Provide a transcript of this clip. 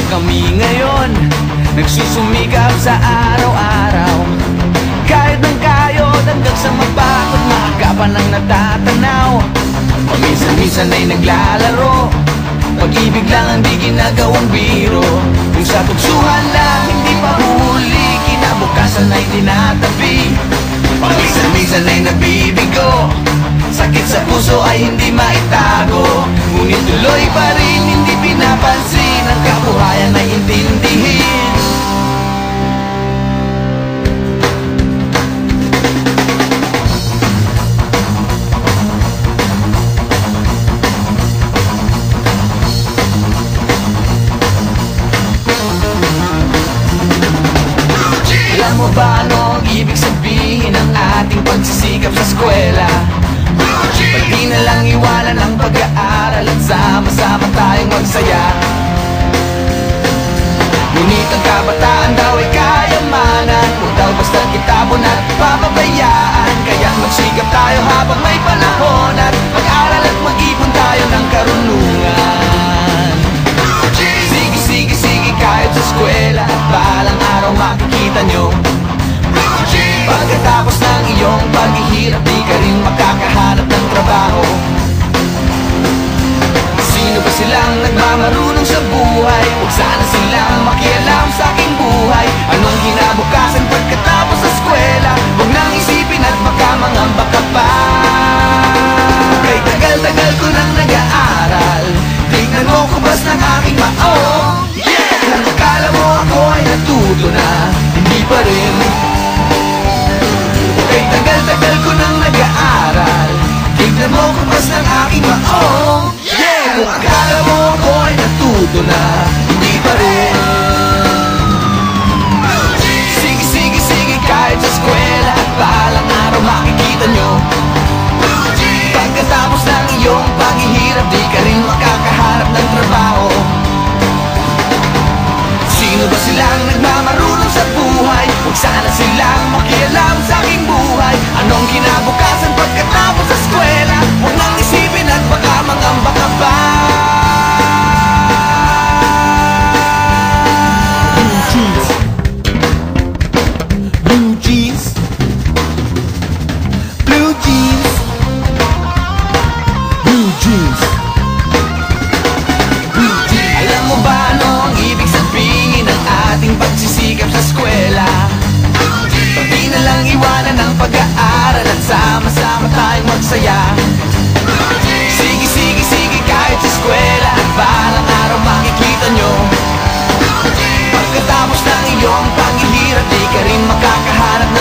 kami ngayon nagsusumikap sa araw-araw. Kahit ng kayod hanggang sa mapagod, maagapan ang natatanaw. Paminsan-minsan ay naglalaro, pag-ibig lang ang di ginagawang biro. Kung sa tuksuhan lang hindi pa huli, kinabukasan ay tinatabi. Paminsan-minsan ay nabibigo, sakit sa puso ay hindi maitago. Ngunit tuloy pa rin hindi pinapansin, ang kabuhayan ay intindihin. Alam mo ba ano ang ibig sabihin ng ating pagsisikap sa eskwela? Pati na lang iwanan ang pag-aaral at sama-sama tayong magsaya. Ngunit ang kabataan daw ay kayamanan, huwag daw basta kitapon at papabayaan. Kaya magsikap tayo habang may panahon, at mag-aral at mag-ipon tayo ng karunungan. Sige, kahit sa eskwela, at balang araw makikita nyo. Pagkatapos ng iyong paghihirap, di ka rin makakahanap ng trabaho. Sino ba silang nagmamarunong sa buhay? Huwag sana silang makialam sa aking buhay. Anong kinabukasan pagkatapos sa eskwela? Huwag nang isipin at baka mangamba ka pa. Kay tagal-tagal ko nang nag-aaral, tignan mo kubas ng aking maong. Kung akala mo ako ay natuto na, hindi pa rin. Kay tagal-tagal ko nang nag-aaral, tignan mo kubas ng aking maong. Kung akala mo ako ay natuto na, hindi pa rin. Sige, kahit sa eskwela, at balang araw makikita nyo. Pagkatapos ng iyong paghihirap, di ka rin makakahanap ng trabaho. Sino ba silang nagmamarunong sa buhay? Huwag sana silang makialam sa aking buhay. Anong kinabukasan pagkatapos sa eskwela? Huwag nang isipin at baka mangamba ka pa. Blue jeans, blue jeans, blue jeans, blue jeans, blue jeans. Alam mo ba ano ang ibig sabihin ng ating pagsisikap sa eskwela? Pati na lang iwanan ang pag-aaral at sama-sama tayong magsaya. Sige, kahit sa eskwela, at balang araw makikita nyo. Pagkatapos ng iyong paghihirap, di ka rin makakahanap